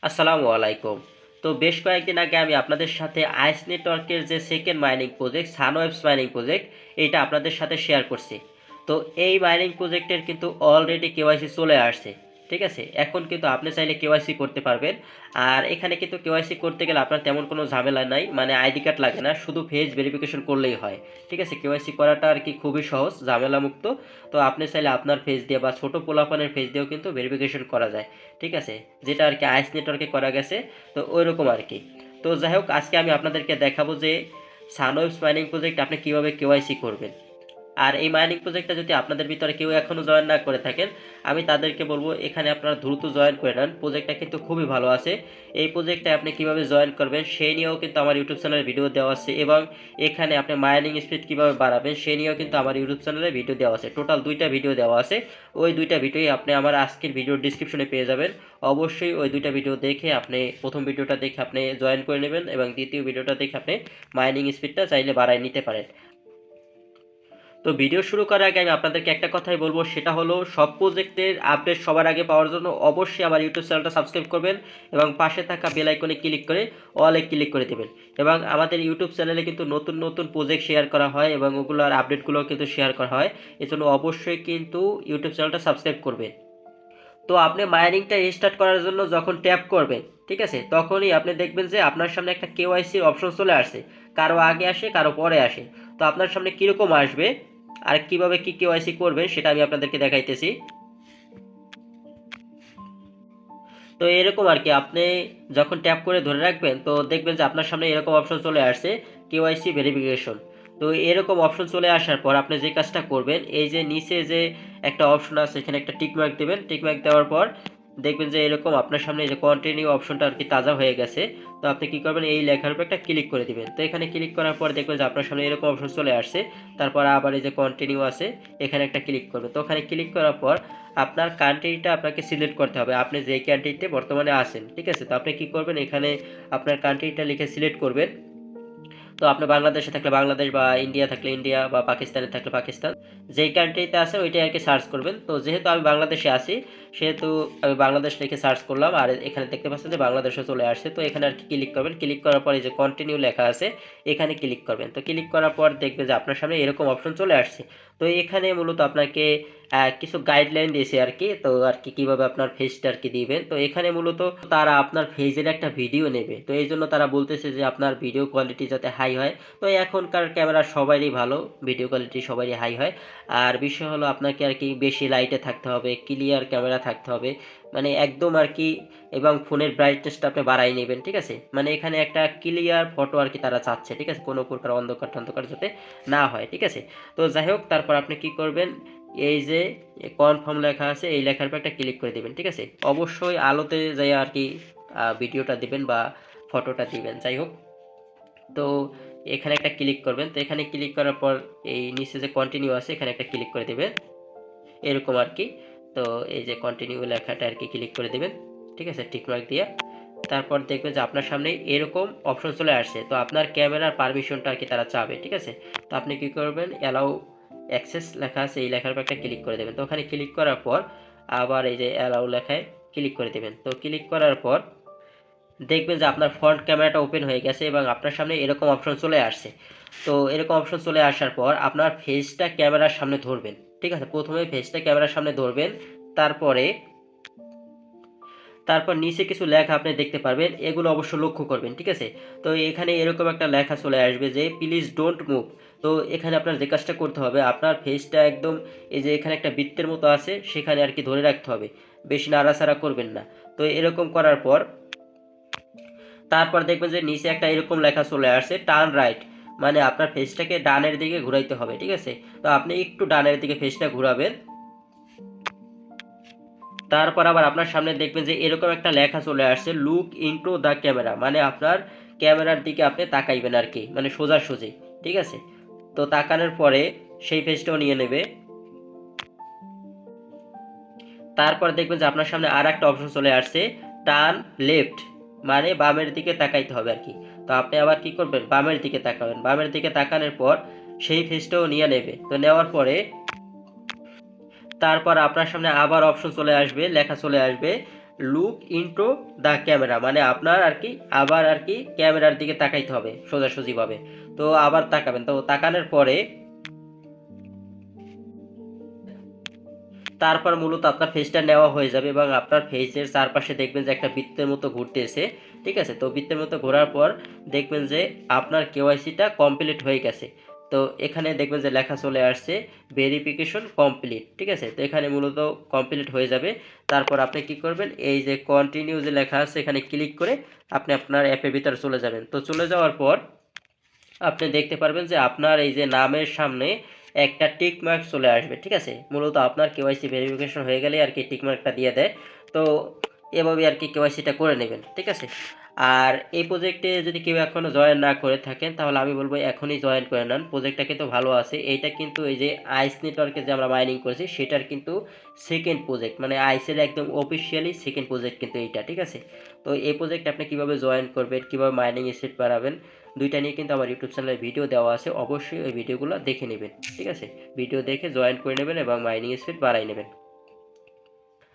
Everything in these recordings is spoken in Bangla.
আসসালামু আলাইকুম। তো বেশ কয়েকদিন আগে আমি আপনাদের সাথে আইস নেটওয়ার্কের যে second mining project Sunwaves mining project এইটা আপনাদের সাথে শেয়ার করছি। তো এই মাইনিং প্রজেক্টের কিন্তু অলরেডি কেওয়াইসি চলে আসছে। ঠিক আছে? এখন কিন্তু আপনি চাইলে কেওয়াইসি করতে পারবেন। আর এখানে কিন্তু কেওয়াইসি করতে গেলে আপনার তেমন কোনো ঝামেলা নাই। মানে আইডি কার্ড লাগে না। শুধু ফেস ভেরিফিকেশন করলেই হয়। ঠিক আছে? কেওয়াইসি করাটা আর কি খুবই সহজ, ঝামেলামুক্ত। তো আপনি চাইলে আপনার ফেস দিয়ে বা ছোট পোলাপানের ফেস দিয়েও কিন্তু ভেরিফিকেশন করা যায়। ঠিক আছে? যেটা আর কি আইস নেটওয়ার্কে করা গেছে, তো ওই রকম আর কি। তো যাই হোক, আজকে আমি আপনাদেরকে দেখাবো যে সানওয়েভস মাইনিং প্রজেক্ট আপনি কীভাবে কেওয়াইসি করবেন। আর এই মাইনিং প্রজেক্টটা যদি আপনাদের ভিতরে কেউ এখনও জয়েন না করে থাকেন, আমি তাদেরকে বলবো এখানে আপনারা দ্রুত জয়েন করে নেন। প্রজেক্টটা কিন্তু খুবই ভালো আছে। এই প্রজেক্টে আপনি কিভাবে জয়েন করবেন সেই নিয়েও কিন্তু আমার ইউটিউব চ্যানেলে ভিডিও দেওয়া আছে, এবং এখানে আপনি মাইনিং স্পিড কীভাবে বাড়াবেন সেই নিয়েও কিন্তু আমার ইউটিউব চ্যানেলে ভিডিও দেওয়া আছে। টোটাল দুইটা ভিডিও দেওয়া আছে। ওই দুইটা ভিডিওই আপনি আমার আজকের ভিডিওর ডিসক্রিপশনে পেয়ে যাবেন। অবশ্যই ওই দুইটা ভিডিও দেখে আপনি প্রথম ভিডিওটা দেখে আপনি জয়েন করে নেবেন, এবং দ্বিতীয় ভিডিওটা দেখে আপনি মাইনিং স্পিডটা চাইলে বাড়ায় নিতে পারেন। তো ভিডিও শুরু করার আগে আমি আপনাদেরকে একটা কথাই বলবো, সেটা হলো সব প্রজেক্টের আপডেট সবার আগে পাওয়ার জন্য অবশ্যই আমার ইউটিউব চ্যানেলটা সাবস্ক্রাইব করবেন, এবং পাশে থাকা বেল আইকনে ক্লিক করে অলে ক্লিক করে দেবেন। এবং আমাদের ইউটিউব চ্যানেলে কিন্তু নতুন নতুন প্রজেক্ট শেয়ার করা হয়, এবং ওগুলোর আপডেটগুলোও কিন্তু শেয়ার করা হয়। এজন্য অবশ্যই কিন্তু ইউটিউব চ্যানেলটা সাবস্ক্রাইব করবেন। তো আপনি মাইনিংটা রিস্টার্ট করার জন্য যখন ট্যাপ করবেন, ঠিক আছে, তখনই আপনি দেখবেন যে আপনার সামনে একটা কেওয়াইসির অপশন চলে আসছে। কারো আগে আসে, কারো পরে আসে। তো আপনার সামনে কীরকম আসবে আর কিভাবে কি কেওয়াইসি করবেন সেটা আমি আপনাদেরকে দেখাইতেছি। তো এরকম আর কি, আপনি যখন ট্যাপ করে ধরে রাখবেন তো দেখবেন যে আপনার সামনে এরকম অপশন চলে আসছে, কেওয়াইসি ভেরিফিকেশন। তো এরকম অপশন চলে আসার পর আপনি যে কাজটা করবেন, এই যে নিচে যে একটা অপশন আছে এখানে একটা টিকমার্ক দেবেন। টিকমার্ক দেওয়ার পর দেখবেন যে এরকম আপনার সামনে এই যে কন্টিনিউ অপশনটা আর কি তাজা হয়ে গেছে। তো আপনি কি করবেন, এই লেখার উপর একটা ক্লিক করে দিবেন। তো এখানে ক্লিক করার পর দেখবেন যে আপনার সামনে এরকম অপশন চলে আসছে। তারপর আবার এই যে কন্টিনিউ আছে, এখানে একটা ক্লিক করবেন। তো ওখানে ক্লিক করার পর আপনার কান্ট্রিটা আপনাকে সিলেক্ট করতে হবে, আপনি যে কান্ট্রিতে বর্তমানে আছেন। ঠিক আছে? তো আপনি কি করবেন, এখানে আপনার কান্ট্রিটা লিখে সিলেক্ট করবেন। তো আপনি বাংলাদেশে থাকলে বাংলাদেশ, বা ইন্ডিয়া থাকলে ইন্ডিয়া, বা পাকিস্তানে থাকলে পাকিস্তান, যেই কান্ট্রিতে আছে ওইটাই আর কি সার্চ করবেন। তো যেহেতু আমি বাংলাদেশে আছি, সেহেতু আমি বাংলাদেশ লিখে সার্চ করলাম, আর এখানে দেখতে পাচ্ছেন যে বাংলাদেশে চলে আসছে। তো এখানে আর কি ক্লিক করবেন। ক্লিক করার পর এই যে কন্টিনিউ লেখা আছে, এখানে ক্লিক করবেন। তো ক্লিক করার পর দেখবে যে আপনার সামনে এরকম অপশন চলে আসছে। তো এখানে মূলত আপনাকে কিছু গাইডলাইন দিয়েছে আর কি। তো আর কি কীভাবে আপনার ফেসটা আর কি দিবেন। তো এখানে মূলত তারা আপনার ফেসের একটা ভিডিও নেবে। তো এই জন্য তারা বলতেছে যে আপনার ভিডিও কোয়ালিটি যাতে হাই হয়। তো এখনকার ক্যামেরা সবারই ভালো, ভিডিও কোয়ালিটি সবারই হাই হয়। আর বিষয় হলো আপনাকে আর কি বেশি লাইটে থাকতে হবে, ক্লিয়ার ক্যামেরা থাকতে হবে, মানে একদম আর কি, এবং ফোনের ব্রাইটনেসটা আপনি বাড়াই নেবেন। ঠিক আছে? মানে এখানে একটা ক্লিয়ার ফটো আর কি তারা চাচ্ছে। ঠিক আছে? কোনো প্রকার অন্ধকার টন্ধকার যাতে না হয়। ঠিক আছে? তো যাই হোক, তারপর আপনি কি করবেন, এই যে কনফার্ম লেখা আছে এই লেখার উপর একটা ক্লিক করে দিবেন। ঠিক আছে? অবশ্যই আলোতে যাই আর কি ভিডিওটা দিবেন বা ফটোটা দিবেন। যাই হোক, তো এখানে একটা ক্লিক করবেন। তো এখানে ক্লিক করার পর এই নিচে যে কন্টিনিউ আছে এখানে একটা ক্লিক করে দেবেন, এরকম আর কি। তো এই যে কন্টিনিউ লেখাটা আর কি ক্লিক করে দেবেন। ঠিক আছে? টিকমার্ক দিয়ে তারপর দেখবেন যে আপনার সামনে এরকম অপশন চলে আসছে। তো আপনার ক্যামেরার পারমিশনটা আর কি তারা চাবে। ঠিক আছে? তো আপনি কি করবেন, অ্যালাউ অ্যাক্সেস লেখা আছে এই লেখার উপর একটা ক্লিক করে দেবেন। তো ওখানে ক্লিক করার পর আবার এই যে অ্যালাউ লেখায় ক্লিক করে দেবেন। তো ক্লিক করার পর দেখবেন যে আপনার ফ্রন্ট ক্যামেরাটা ওপেন হয়ে গেছে, এবং আপনার সামনে এরকম অপশন চলে আসছে। তো এরকম অপশন চলে আসার পর আপনার ফেসটা ক্যামেরার সামনে ধরবেন। ঠিক আছে? প্রথমে ফেসটা ক্যামেরার সামনে ধরবেন। তারপরে তারপর নিচে কিছু লেখা আপনি দেখতে পারবেন, এগুলো অবশ্য লক্ষ্য করবেন। ঠিক আছে? তো এখানে এরকম একটা লেখা চলে আসবে যে প্লিজ ডোন্ট মুভ। তো এখানে আপনার যে কাজটা করতে হবে, আপনার ফেসটা একদম এই যে এখানে একটা বৃত্তের মতো আছে সেখানে আর কি ধরে রাখতে হবে, বেশি নাড়াচাড়া করবেন না। তো এরকম করার পর তারপর দেখবেন যে নিচে একটা এরকম লেখা চলে আসছে টার্ন রাইট, মানে আপনার ফেসটাকে ডানের দিকে ঘুরাইতে হবে। ঠিক আছে? তো আপনি একটু ডানের দিকে ফেসটা ঘুরাবেন। তারপর আবার আপনার সামনে দেখবেন যে এরকম একটা লেখা চলে আসছে লুক ইনটু দ্য ক্যামেরা, মানে আপনার ক্যামেরার দিকে আপনি তাকাইবেন আর কি, মানে সোজাসুজি। ঠিক আছে? তো তাকানোর পরে সেই ফেসটাও নিয়ে নেবে। তারপর দেখবেন যে আপনার সামনে আর একটা অপশন চলে আসছে টার্ন লেফট, মানে বামের দিকে তাকাইতে হবে আর কি। তো আপনি আবার কি করবেন, বামের দিকে তাকাবেন। বামের দিকে তাকানোর পর সেই ফেসটাও নিয়ে নেবে। তো নেওয়ার পরে তারপর আপনার সামনে আবার অপশন চলে আসবে, লেখা চলে আসবে লুক ইনটু দ্য ক্যামেরা, মানে আপনার আর কি আবার আর কি ক্যামেরার দিকে তাকাইতে হবে সোজাসুজিভাবে। তো আবার তাকাবেন, তো তাকানোর পরে তারপর মূলত আপনার ফেসটা নেওয়া হয়ে যাবে এবং আপনার ফেসের চারপাশে দেখবেন যে একটা বৃত্তের মতো ঘুরতেছে। ঠিক আছে, তো বৃত্তের মতো ঘোরার পর দেখবেন যে আপনার কেওয়াইসিটা কমপ্লিট হয়ে গেছে। তো এখানে দেখবেন যে লেখা চলে আসছে ভেরিফিকেশন কমপ্লিট। ঠিক আছে, তো এখানে মূলত কমপ্লিট হয়ে যাবে। তারপর আপনি কি করবেন, এই যে কন্টিনিউ যে লেখা আছে এখানে ক্লিক করে আপনি আপনার অ্যাপের ভিতরে চলে যাবেন। তো চলে যাওয়ার পর আপনি দেখতে পারবেন যে আপনার এই যে নামের সামনে একটা টিক মার্ক চলে আসবে। ঠিক আছে, মূলত আপনার কেওয়াইসি ভেরিফিকেশন হয়ে গেলে আর কি টিক মার্কটা দিয়ে দেয়। তো এভাবে আর কি কেওয়াইসিটা করে নেবেন। ঠিক আছে, আর এই প্রজেক্টে যদি কেউ এখনও জয়েন না করে থাকেন তাহলে আমি বলবো এখনই জয়েন করে নেন। প্রজেক্টটা কিন্তু ভালো আছে। এইটা কিন্তু এই যে আইস নেটওয়ার্কে যে আমরা মাইনিং করছি সেটার কিন্তু সেকেন্ড প্রজেক্ট, মানে আইসের একদম অফিসিয়ালি সেকেন্ড প্রজেক্ট কিন্তু এইটা। ঠিক আছে, তো এই প্রজেক্টে আপনি কীভাবে জয়েন করবেন, কীভাবে মাইনিং স্পিড বাড়াবেন, দুইটা নিয়ে কিন্তু আমার ইউটিউব চ্যানেলে ভিডিও দেওয়া আছে, অবশ্যই ওই ভিডিওগুলো দেখে নেবেন। ঠিক আছে, ভিডিও দেখে জয়েন করে নেবেন এবং মাইনিং স্পিড বাড়াই নেবেন।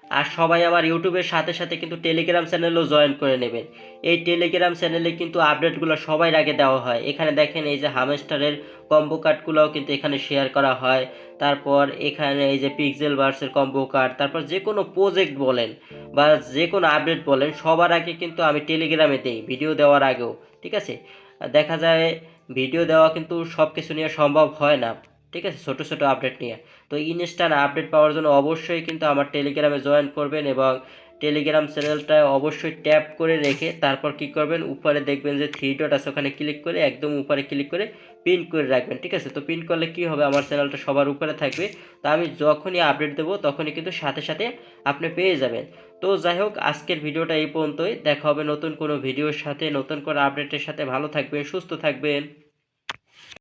আর সবাই আমার ইউটিউবের সাথে সাথে কিন্তু টেলিগ্রাম চ্যানেলও জয়েন করে নেবেন। এই টেলিগ্রাম চ্যানেলে কিন্তু আপডেটগুলো সবার আগে দেওয়া হয়। এখানে দেখেন এই যে হামস্টারের কম্বো কার্ডগুলোও কিন্তু এখানে শেয়ার করা হয়। তারপর এখানে এই যে পিক্সেল ভার্সের কম্বো কার্ড, তারপর যে কোনো প্রজেক্ট বলেন বা যে কোনো আপডেট বলেন সবার আগে কিন্তু আমি টেলিগ্রামে দেই, ভিডিও দেওয়ার আগেও। ঠিক আছে, দেখা যায় ভিডিও দেওয়া কিন্তু সব কিছু নিয়ে সম্ভব হয় না। ঠিক আছে, ছোটো ছোটো আপডেট নিয়ে। তো ইনস্ট্যান্ট আপডেট পাওয়ার জন্য অবশ্যই কিন্তু আমার টেলিগ্রামে জয়েন করবেন এবং টেলিগ্রাম চ্যানেলটা অবশ্যই ট্যাপ করে রেখে তারপর কি করবেন, উপরে দেখবেন যে থ্রি ডট আছে ওখানে ক্লিক করে একদম উপরে ক্লিক করে পিন করে রাখবেন। ঠিক আছে, তো পিন করলে কি হবে, আমার চ্যানেলটা সবার উপরে থাকবে। তো আমি যখনই আপডেট দেবো তখনই কিন্তু সাথে সাথে আপনি পেয়ে যাবেন। তো যাই হোক, আজকের ভিডিওটা এই পর্যন্তই। দেখা হবে নতুন কোনো ভিডিওর সাথে, নতুন কোনো আপডেটের সাথে। ভালো থাকবেন, সুস্থ থাকবেন।